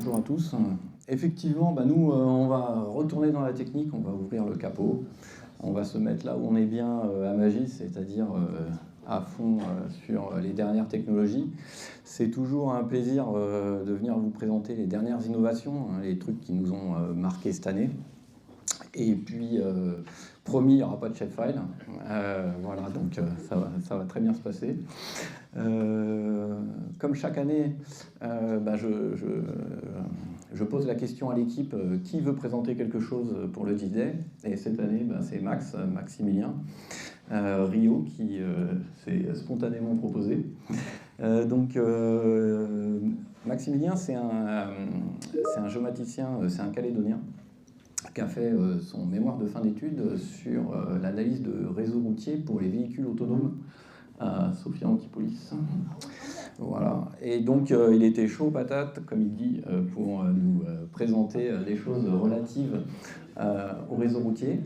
bonjour à tous. Effectivement, nous, on va retourner dans la technique, on va ouvrir le capot. On va se mettre là où on est bien à Magis, c'est-à-dire à fond sur les dernières technologies. C'est toujours un plaisir de venir vous présenter les dernières innovations, les trucs qui nous ont marqué cette année. Et puis, promis, il n'y aura pas de shapefile. Voilà, donc ça va très bien se passer. Comme chaque année, je pose la question à l'équipe qui veut présenter quelque chose pour le D-Day. Et cette année, c'est Maximilien Rio qui s'est spontanément proposé. Maximilien, c'est un géomaticien, c'est un Calédonien qui a fait son mémoire de fin d'études sur l'analyse de réseaux routiers pour les véhicules autonomes à Sophia Antipolis. Voilà. Et donc, il était chaud patate, comme il dit, pour nous présenter des choses relatives au réseau routier.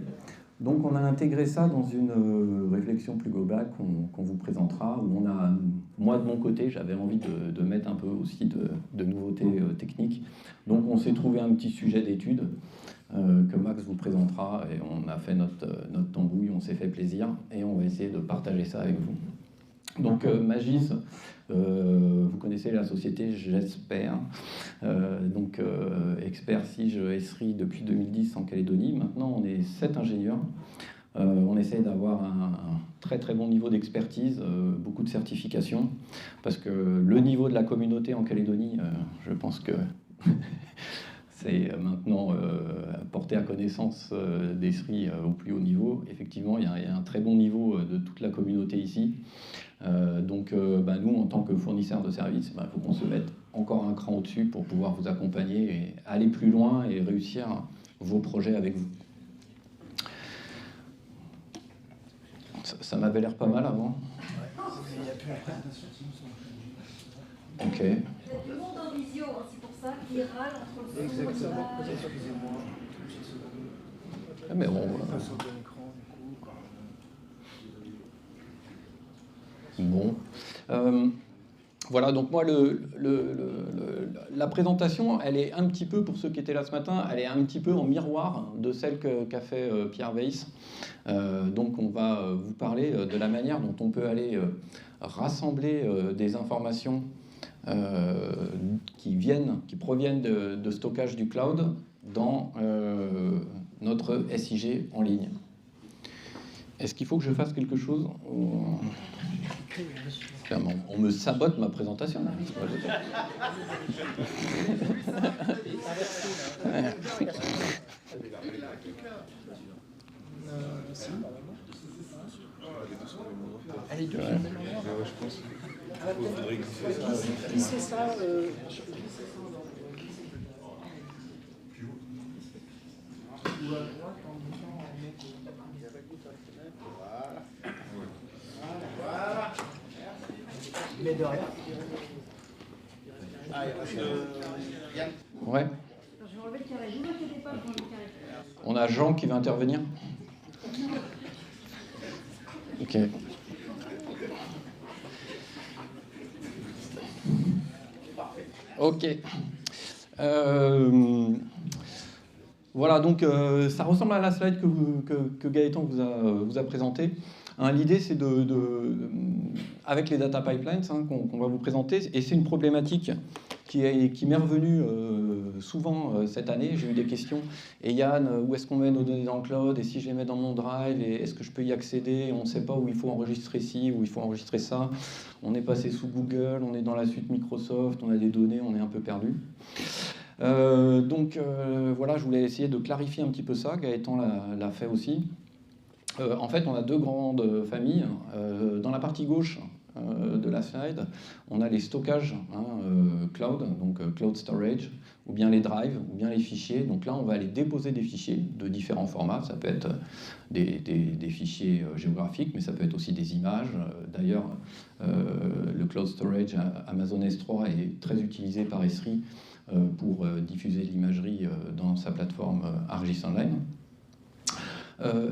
Donc, on a intégré ça dans une réflexion plus globale qu'on vous présentera, où on a, moi de mon côté, j'avais envie de mettre un peu aussi de nouveautés techniques. Donc, on s'est trouvé un petit sujet d'étude que Max vous présentera, et on a fait notre tambouille, on s'est fait plaisir, et on va essayer de partager ça avec vous. Donc Magis, vous connaissez la société, j'espère. Expert SIG Esri depuis 2010 en Calédonie. Maintenant, on est 7 ingénieurs. On essaie d'avoir un très très bon niveau d'expertise, beaucoup de certifications, parce que le niveau de la communauté en Calédonie, je pense que c'est maintenant porté à connaissance d'Esri au plus haut niveau. Effectivement, il y a un très bon niveau de toute la communauté ici. Nous, en tant que fournisseurs de services, il faut qu'on se mette encore un cran au-dessus pour pouvoir vous accompagner et aller plus loin et réussir vos projets avec vous. Ça m'avait l'air pas mal avant. Ok. Il y a du monde en visio, c'est pour ça qu'il râle entre le son. Exactement. Excusez-moi. Mais bon. Bon. Voilà, donc moi, la présentation, elle est un petit peu, pour ceux qui étaient là ce matin, elle est un petit peu en miroir de celle qu'a fait Pierre Weiss. Donc on va vous parler de la manière dont on peut aller rassembler des informations qui proviennent de stockage du cloud dans notre SIG en ligne. Est-ce qu'il faut que je fasse quelque chose on me sabote ma présentation. Allez, je pense. C'est ça. Voilà. Mais de rien. Ouais. Je vais enlever le carré. Ne vous inquiétez pas, je vais enlever le carré. On a Jean qui va intervenir. Ok. Ok. Voilà, donc ça ressemble à la slide que Gaëtan vous a présentée. L'idée, c'est avec les data pipelines qu'on va vous présenter, et c'est une problématique qui m'est revenue souvent cette année. J'ai eu des questions. Et Yann, où est-ce qu'on met nos données dans le cloud? Et si je les mets dans mon drive, est-ce que je peux y accéder? On ne sait pas où il faut enregistrer ci, où il faut enregistrer ça. On est passé sous Google, on est dans la suite Microsoft, on a des données, on est un peu perdu. Voilà, je voulais essayer de clarifier un petit peu ça. Gaëtan l'a fait aussi. En fait, on a deux grandes familles. Dans la partie gauche de la slide, on a les stockages cloud, donc cloud storage, ou bien les drives, ou bien les fichiers. Donc là, on va aller déposer des fichiers de différents formats. Ça peut être des fichiers géographiques, mais ça peut être aussi des images. D'ailleurs, le cloud storage Amazon S3 est très utilisé par Esri pour diffuser l'imagerie dans sa plateforme ArcGIS Online.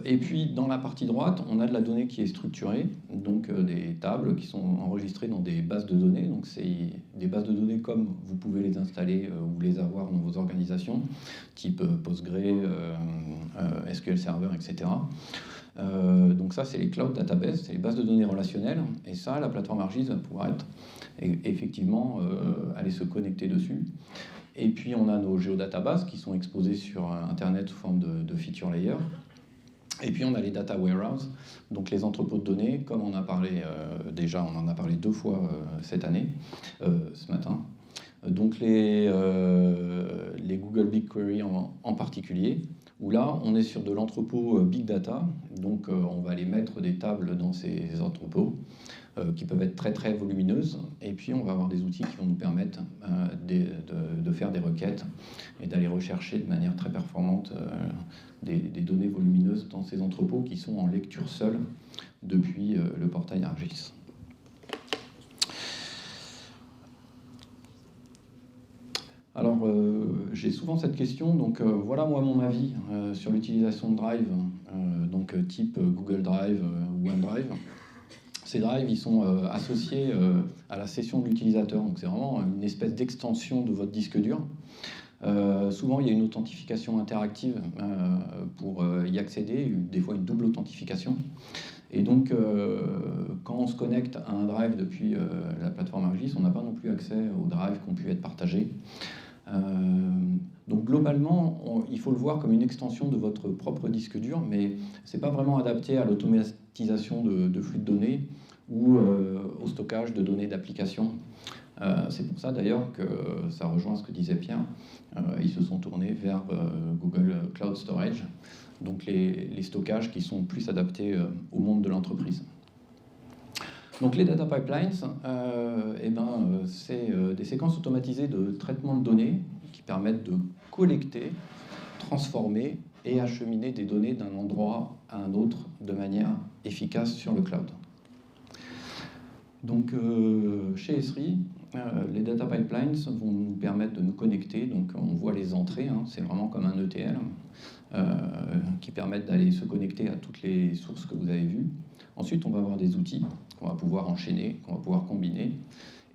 Et puis dans la partie droite, on a de la donnée qui est structurée, donc des tables qui sont enregistrées dans des bases de données. Donc c'est des bases de données comme vous pouvez les installer ou les avoir dans vos organisations, type Postgre, SQL Server, etc. Donc ça, c'est les cloud databases, c'est les bases de données relationnelles. Et ça, la plateforme ArcGIS va pouvoir être effectivement aller se connecter dessus. Et puis on a nos géodatabases qui sont exposées sur Internet sous forme de feature layer. Et puis on a les data warehouse, donc les entrepôts de données, comme on a parlé déjà, on en a parlé 2 fois cette année, ce matin. Donc les Google BigQuery en particulier, où là on est sur de l'entrepôt Big Data, donc on va aller mettre des tables dans ces entrepôts qui peuvent être très très volumineuses, et puis on va avoir des outils qui vont nous permettre de faire des requêtes et d'aller rechercher de manière très performante des données volumineuses dans ces entrepôts qui sont en lecture seule depuis le portail ArcGIS. Alors, j'ai souvent cette question, donc voilà moi mon avis sur l'utilisation de Drive, donc type Google Drive ou OneDrive. Ces drives, ils sont associés à la session de l'utilisateur, donc c'est vraiment une espèce d'extension de votre disque dur. Souvent, il y a une authentification interactive pour y accéder, des fois une double authentification. Et donc, quand on se connecte à un drive depuis la plateforme ArcGIS, on n'a pas non plus accès aux drives qui ont pu être partagés. Donc globalement, il faut le voir comme une extension de votre propre disque dur, mais ce n'est pas vraiment adapté à l'automatisation de flux de données ou au stockage de données d'application. C'est pour ça d'ailleurs que ça rejoint ce que disait Pierre. Ils se sont tournés vers Google Cloud Storage, donc les stockages qui sont plus adaptés au monde de l'entreprise. Donc les data pipelines, c'est des séquences automatisées de traitement de données qui permettent de collecter, transformer et acheminer des données d'un endroit à un autre de manière efficace sur le cloud. Donc chez Esri, les data pipelines vont nous permettre de nous connecter, donc on voit les entrées, c'est vraiment comme un ETL, qui permettent d'aller se connecter à toutes les sources que vous avez vues. Ensuite, on va avoir des outils qu'on va pouvoir enchaîner, qu'on va pouvoir combiner,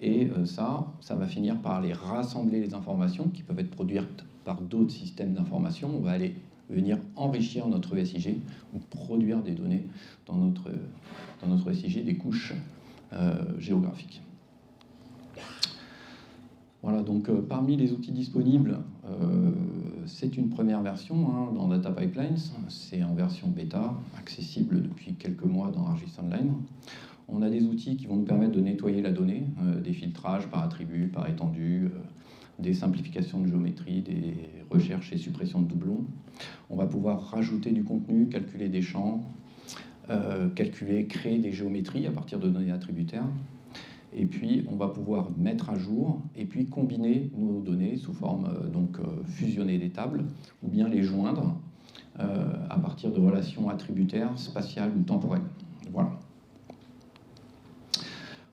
et ça va finir par aller rassembler les informations qui peuvent être produites par d'autres systèmes d'information. On va aller venir enrichir notre SIG ou produire des données dans notre SIG, des couches géographiques. Voilà, donc parmi les outils disponibles, c'est une première version dans Data Pipelines, c'est en version bêta, accessible depuis quelques mois dans ArcGIS Online. On a des outils qui vont nous permettre de nettoyer la donnée, des filtrages par attribut, par étendue, des simplifications de géométrie, des recherches et suppressions de doublons. On va pouvoir rajouter du contenu, calculer des champs, créer des géométries à partir de données attributaires. Et puis, on va pouvoir mettre à jour et puis combiner nos données sous forme, fusionner des tables ou bien les joindre à partir de relations attributaires, spatiales ou temporelles. Voilà.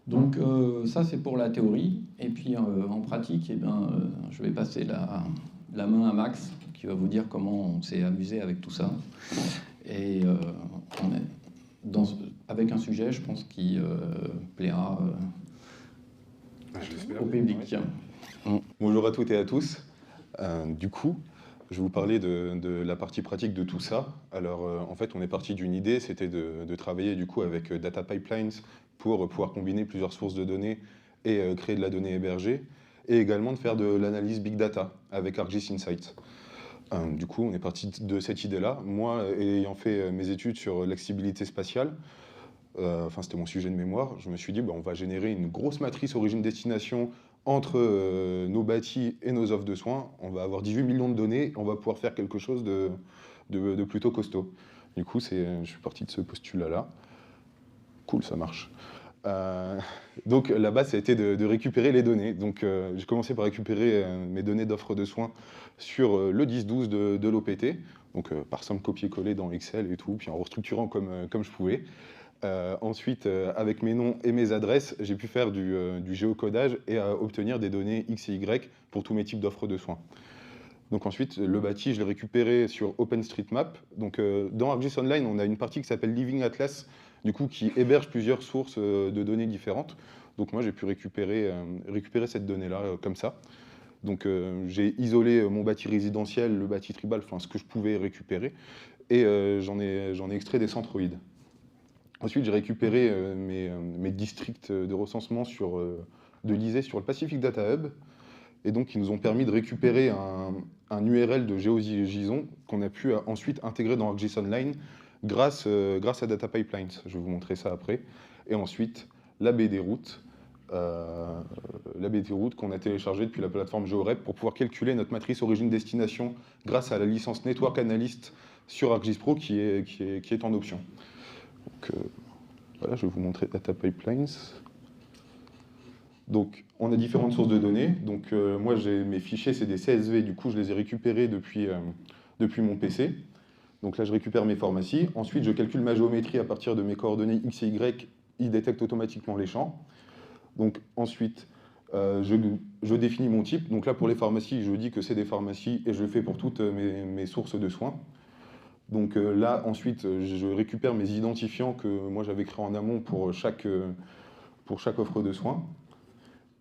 Donc, ça, c'est pour la théorie. Et puis, en pratique, je vais passer la main à Max, qui va vous dire comment on s'est amusé avec tout ça. Et on est avec un sujet, je pense, qui plaira au public. Bonjour à toutes et à tous. Du coup, je vais vous parler de la partie pratique de tout ça. Alors, en fait, on est parti d'une idée, c'était de travailler du coup avec Data Pipelines pour pouvoir combiner plusieurs sources de données et créer de la donnée hébergée, et également de faire de l'analyse Big Data avec ArcGIS Insight. Du coup, on est parti de cette idée-là. Moi, ayant fait mes études sur l'accessibilité spatiale, c'était mon sujet de mémoire, je me suis dit, on va générer une grosse matrice origine-destination entre nos bâtis et nos offres de soins. On va avoir 18 millions de données, on va pouvoir faire quelque chose de plutôt costaud. Du coup, je suis parti de ce postulat-là. Cool, ça marche. Donc la base, ça a été de récupérer les données. Donc j'ai commencé par récupérer mes données d'offres de soins sur le 10-12 de l'OPT, donc par simple copier-coller dans Excel et tout, puis en restructurant comme je pouvais. Ensuite, avec mes noms et mes adresses, j'ai pu faire du géocodage et obtenir des données X et Y pour tous mes types d'offres de soins. Donc ensuite, le bâti, je l'ai récupéré sur OpenStreetMap. Donc dans ArcGIS Online, on a une partie qui s'appelle Living Atlas, du coup, qui héberge plusieurs sources de données différentes. Donc moi, j'ai pu récupérer cette donnée-là comme ça. Donc j'ai isolé mon bâti résidentiel, le bâti tribal, enfin ce que je pouvais récupérer, et j'en ai extrait des centroïdes. Ensuite, j'ai récupéré mes districts de recensement de l'ISE sur le Pacific Data Hub, et donc ils nous ont permis de récupérer un URL de GeoJSON qu'on a pu ensuite intégrer dans ArcGIS Online grâce à Data Pipelines. Je vais vous montrer ça après. Et ensuite, la baie des routes qu'on a téléchargée depuis la plateforme GeoRep pour pouvoir calculer notre matrice origine-destination grâce à la licence Network Analyst sur ArcGIS Pro qui est en option. Donc, voilà, je vais vous montrer Data Pipelines. Donc, on a différentes sources de données. Donc, moi, mes fichiers, c'est des CSV. Du coup, je les ai récupérés depuis mon PC. Donc là, je récupère mes pharmacies. Ensuite, je calcule ma géométrie à partir de mes coordonnées X et Y. Il détecte automatiquement les champs. Donc, ensuite, je définis mon type. Donc là, pour les pharmacies, je dis que c'est des pharmacies et je le fais pour toutes mes sources de soins. Donc là, ensuite, je récupère mes identifiants que moi, j'avais créés en amont pour chaque offre de soins.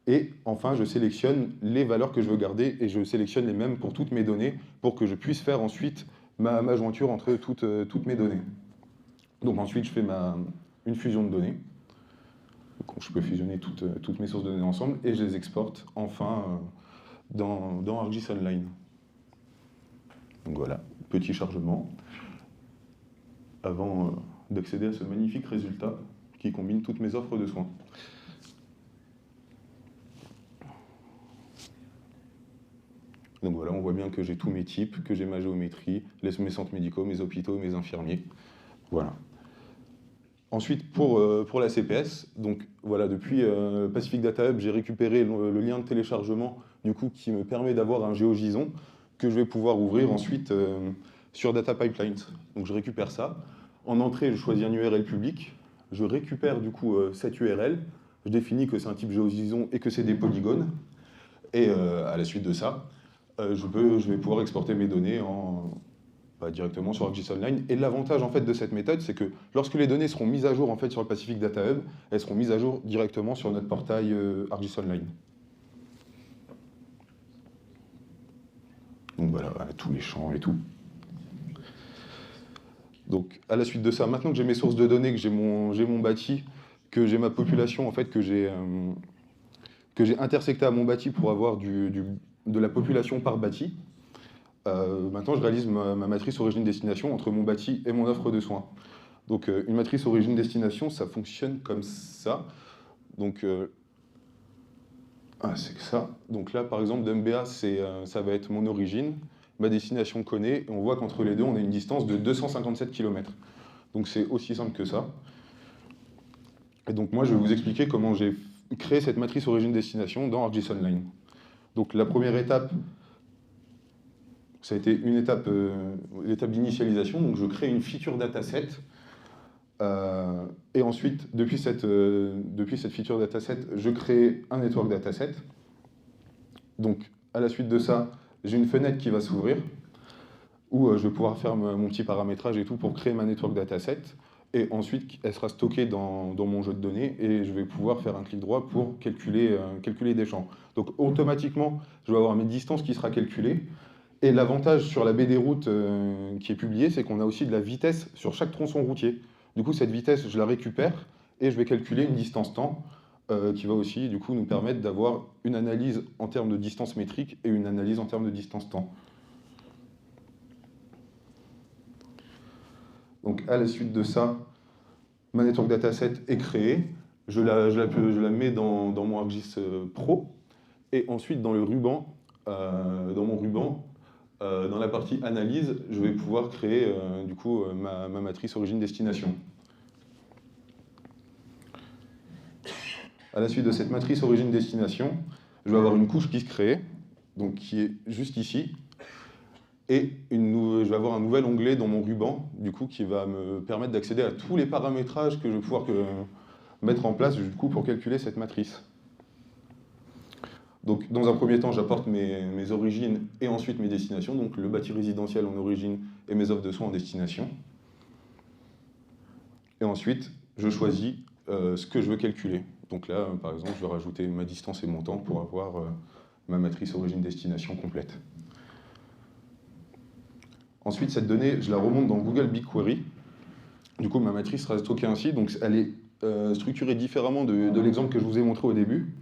Et enfin, je sélectionne les valeurs que je veux garder et je sélectionne les mêmes pour toutes mes données pour que je puisse faire ensuite ma jointure entre toutes mes données. Donc ensuite, je fais une fusion de données. Donc, je peux fusionner toutes mes sources de données ensemble et je les exporte enfin dans ArcGIS Online. Donc voilà, petit chargement avant d'accéder à ce magnifique résultat qui combine toutes mes offres de soins. Donc voilà, on voit bien que j'ai tous mes types, que j'ai ma géométrie, mes centres médicaux, mes hôpitaux, mes infirmiers. Voilà. Ensuite, pour la CPS, donc voilà, depuis Pacific Data Hub, j'ai récupéré le lien de téléchargement du coup, qui me permet d'avoir un GeoJSON que je vais pouvoir ouvrir ensuite sur Data Pipelines. Donc je récupère ça. En entrée, je choisis un URL public. Je récupère du coup cette URL. Je définis que c'est un type GeoJSON et que c'est des polygones. Et à la suite de ça, je vais pouvoir exporter mes données directement sur ArcGIS Online. Et l'avantage en fait, de cette méthode, c'est que lorsque les données seront mises à jour en fait, sur le Pacific Data Hub, elles seront mises à jour directement sur notre portail ArcGIS Online. Donc voilà, tous les champs et tout. Donc à la suite de ça, maintenant que j'ai mes sources de données, que j'ai mon bâti, que j'ai ma population, en fait, que j'ai intersecté à mon bâti pour avoir de la population par bâti, maintenant je réalise ma matrice origine-destination entre mon bâti et mon offre de soins. Donc une matrice origine-destination, ça fonctionne comme ça. Donc c'est que ça. Donc là, par exemple, d'MBA, ça va être mon origine, ma destination connaît, et on voit qu'entre les deux, on a une distance de 257 km. Donc c'est aussi simple que ça. Et donc moi, je vais vous expliquer comment j'ai créé cette matrice origine-destination dans ArcGIS Online. Donc la première étape, ça a été l'étape d'initialisation. Donc je crée une feature dataset. Et ensuite, depuis cette feature dataset, je crée un network dataset. Donc à la suite de ça, j'ai une fenêtre qui va s'ouvrir où je vais pouvoir faire mon petit paramétrage et tout pour créer ma network dataset. Et ensuite, elle sera stockée dans mon jeu de données et je vais pouvoir faire un clic droit pour calculer des champs. Donc automatiquement, je vais avoir mes distances qui sera calculées. Et l'avantage sur la baie des routes qui est publiée, c'est qu'on a aussi de la vitesse sur chaque tronçon routier. Du coup, cette vitesse, je la récupère et je vais calculer une distance temps qui va aussi du coup, nous permettre d'avoir une analyse en termes de distance métrique et une analyse en termes de distance temps. Donc à la suite de ça, ma network dataset est créée. Je la mets dans mon ArcGIS Pro. Et ensuite, dans le ruban, dans mon ruban, dans la partie analyse, je vais pouvoir créer du coup ma matrice origine-destination. À la suite de cette matrice origine-destination, je vais avoir une couche qui se crée, donc qui est juste ici, et je vais avoir un nouvel onglet dans mon ruban, du coup, qui va me permettre d'accéder à tous les paramétrages que je vais pouvoir mettre en place du coup, pour calculer cette matrice. Donc, dans un premier temps, j'apporte mes origines et ensuite mes destinations, donc le bâti résidentiel en origine et mes offres de soins en destination. Et ensuite, je choisis ce que je veux calculer. Donc là, par exemple, je vais rajouter ma distance et mon temps pour avoir ma matrice origine-destination complète. Ensuite, cette donnée, je la remonte dans Google BigQuery. Du coup, ma matrice sera stockée ainsi. Donc, elle est structurée différemment de l'exemple que je vous ai montré au début.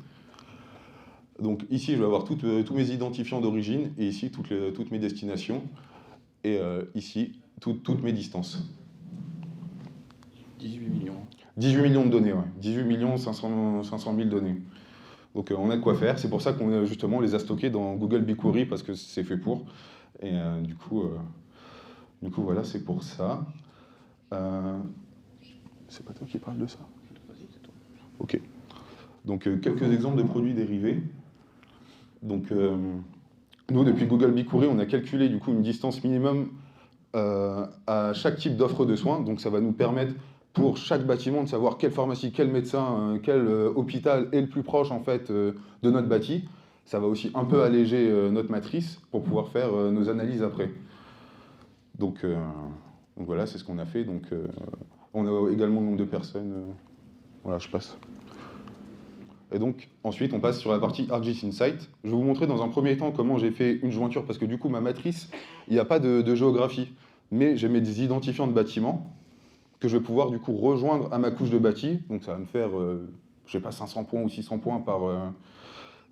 Donc ici, je vais avoir tous mes identifiants d'origine, et ici, toutes mes destinations, et ici, toutes mes distances. 18 millions. 18 millions de données, ouais. 18 millions 500 000 données. Donc on a de quoi faire. C'est pour ça qu'on justement les a stockés dans Google BigQuery, parce que c'est fait pour. Et du coup, voilà, c'est pour ça. C'est pas toi qui parle de ça? Vas-y, c'est toi. Ok. Donc quelques exemples de produits dérivés. Donc nous, depuis Google BigQuery, on a calculé du coup une distance minimum à chaque type d'offre de soins. Donc ça va nous permettre pour chaque bâtiment de savoir quelle pharmacie, quel médecin, quel hôpital est le plus proche en fait de notre bâti. Ça va aussi un peu alléger notre matrice pour pouvoir faire nos analyses après. Donc voilà, c'est ce qu'on a fait. Donc on a également le nombre de personnes. Voilà, je passe. Et donc, ensuite, on passe sur la partie ArcGIS Insight. Je vais vous montrer dans un premier temps comment j'ai fait une jointure, parce que du coup, ma matrice, il n'y a pas de géographie, mais j'ai mes identifiants de bâtiments que je vais pouvoir du coup rejoindre à ma couche de bâti. Donc ça va me faire, je sais pas, 500 points ou 600 points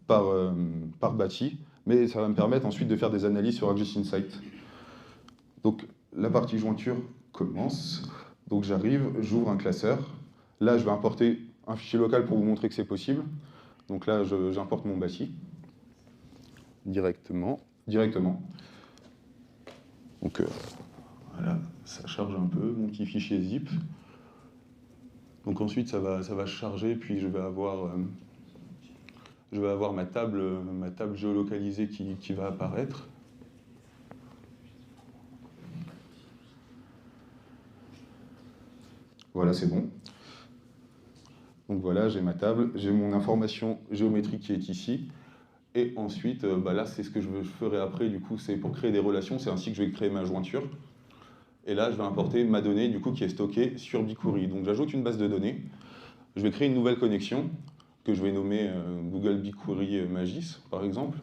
par bâti, mais ça va me permettre ensuite de faire des analyses sur ArcGIS Insight. Donc, la partie jointure commence. Donc j'arrive, j'ouvre un classeur. Là, je vais importer un fichier local pour vous montrer que c'est possible. Donc là, j'importe mon bâti directement. Donc voilà, ça charge un peu mon petit fichier zip. Donc ensuite, ça va charger, puis je vais avoir ma table géolocalisée qui va apparaître. Voilà, c'est bon. Donc voilà, j'ai ma table, j'ai mon information géométrique qui est ici. Et ensuite, là, c'est ce que je ferai après, du coup, c'est pour créer des relations, c'est ainsi que je vais créer ma jointure. Et là, je vais importer ma donnée, du coup, qui est stockée sur BigQuery. Donc j'ajoute une base de données, je vais créer une nouvelle connexion, que je vais nommer Google BigQuery Magis, par exemple.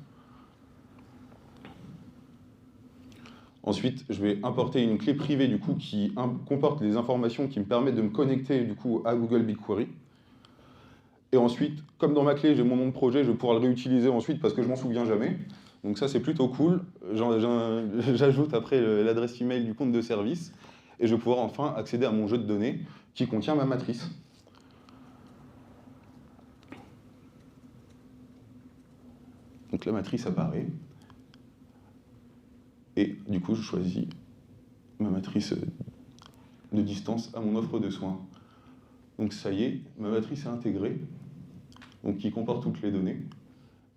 Ensuite, je vais importer une clé privée, du coup, qui comporte les informations qui me permettent de me connecter, du coup, à Google BigQuery. Et ensuite, comme dans ma clé, j'ai mon nom de projet, je vais pouvoir le réutiliser ensuite parce que je m'en souviens jamais. Donc ça, c'est plutôt cool. J'ajoute après l'adresse email du compte de service et je vais pouvoir enfin accéder à mon jeu de données qui contient ma matrice. Donc la matrice apparaît. Et du coup, je choisis ma matrice de distance à mon offre de soins. Donc ça y est, ma matrice est intégrée, donc qui comporte toutes les données.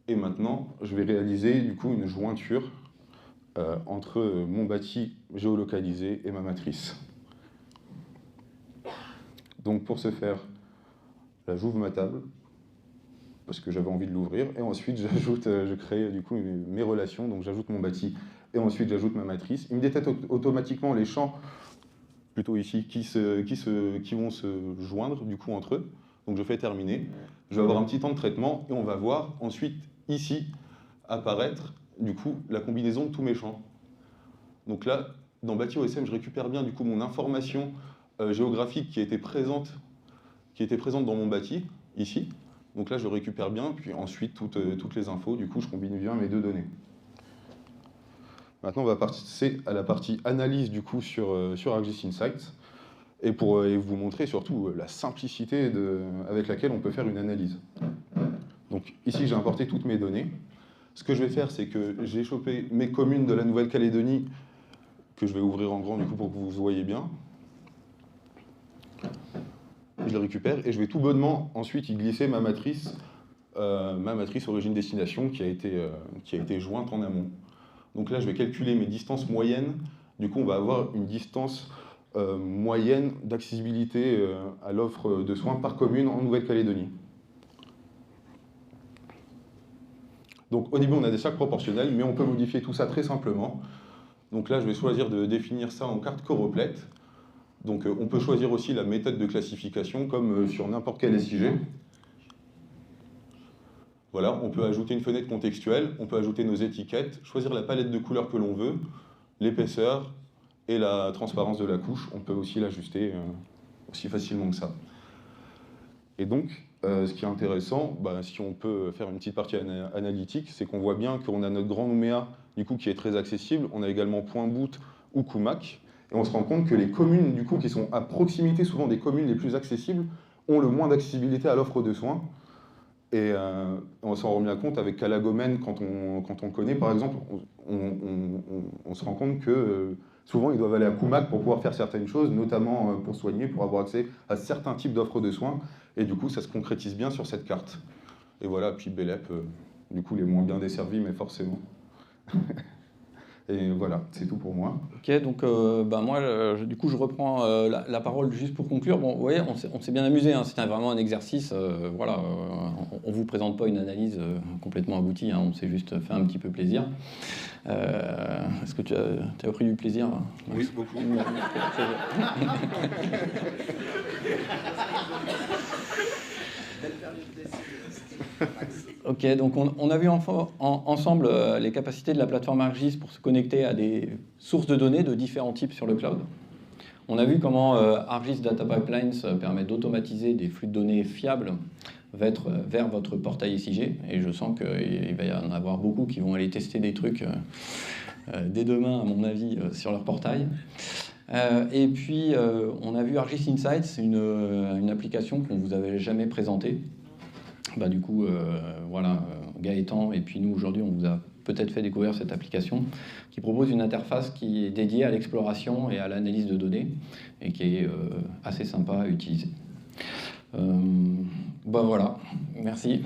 Et maintenant, je vais réaliser du coup une jointure entre mon bâti géolocalisé et ma matrice. Donc pour ce faire, là j'ouvre ma table, parce que j'avais envie de l'ouvrir, et ensuite je crée du coup mes relations, donc j'ajoute mon bâti, et ensuite j'ajoute ma matrice. Il me détecte automatiquement les champs, plutôt ici, qui vont se joindre du coup entre eux. Donc je fais terminer. Je vais avoir un petit temps de traitement et on va voir ensuite ici apparaître du coup la combinaison de tous mes champs. Donc là, dans Bâti OSM, je récupère bien du coup mon information géographique qui était présente dans mon bâti ici. Donc là, je récupère bien, puis ensuite toutes les infos. Du coup, je combine bien mes deux données. Maintenant, on va passer à la partie analyse du coup sur ArcGIS Insight et pour vous montrer surtout la simplicité avec laquelle on peut faire une analyse. Donc ici, j'ai importé toutes mes données. Ce que je vais faire, c'est que j'ai chopé mes communes de la Nouvelle-Calédonie que je vais ouvrir en grand du coup pour que vous voyez bien. Je les récupère et je vais tout bonnement ensuite y glisser ma matrice origine-destination qui a été jointe en amont. Donc là, je vais calculer mes distances moyennes. Du coup, on va avoir une distance moyenne d'accessibilité à l'offre de soins par commune en Nouvelle-Calédonie. Donc au début, on a des cercles proportionnels, mais on peut modifier tout ça très simplement. Donc là, je vais choisir de définir ça en carte choroplète. Donc on peut choisir aussi la méthode de classification, comme sur n'importe quel SIG. Voilà, on peut ajouter une fenêtre contextuelle, on peut ajouter nos étiquettes, choisir la palette de couleurs que l'on veut, l'épaisseur et la transparence de la couche. On peut aussi l'ajuster aussi facilement que ça. Et donc, ce qui est intéressant, si on peut faire une petite partie analytique, c'est qu'on voit bien qu'on a notre grand Nouméa, du coup, qui est très accessible. On a également Point Bout ou Koumak. Et on se rend compte que les communes, du coup, qui sont à proximité, souvent des communes les plus accessibles, ont le moins d'accessibilité à l'offre de soins. Et on s'en rend bien compte avec Calagomène, quand on connaît, par exemple, on se rend compte que souvent ils doivent aller à Koumak pour pouvoir faire certaines choses, notamment pour soigner, pour avoir accès à certains types d'offres de soins. Et du coup, ça se concrétise bien sur cette carte. Et voilà, puis Bélep, du coup, les moins bien desservis, mais forcément. Et voilà, c'est tout pour moi. Ok, donc moi, du coup, je reprends la parole juste pour conclure. Bon, vous voyez, on s'est bien amusé, hein, c'était vraiment un exercice. Voilà, on ne vous présente pas une analyse complètement aboutie, hein, on s'est juste fait un petit peu plaisir. Est-ce que tu as pris du plaisir, Max? Oui, beaucoup. Ok, donc on a vu ensemble les capacités de la plateforme ArcGIS pour se connecter à des sources de données de différents types sur le cloud. On a vu comment ArcGIS Data Pipelines permet d'automatiser des flux de données fiables vers votre portail SIG. Et je sens qu'il va y en avoir beaucoup qui vont aller tester des trucs dès demain, à mon avis, sur leur portail. Et puis, on a vu ArcGIS Insights, une application qu'on ne vous avait jamais présentée. Du coup, voilà, Gaëtan et puis nous, aujourd'hui, on vous a peut-être fait découvrir cette application qui propose une interface qui est dédiée à l'exploration et à l'analyse de données et qui est assez sympa à utiliser. Voilà, merci.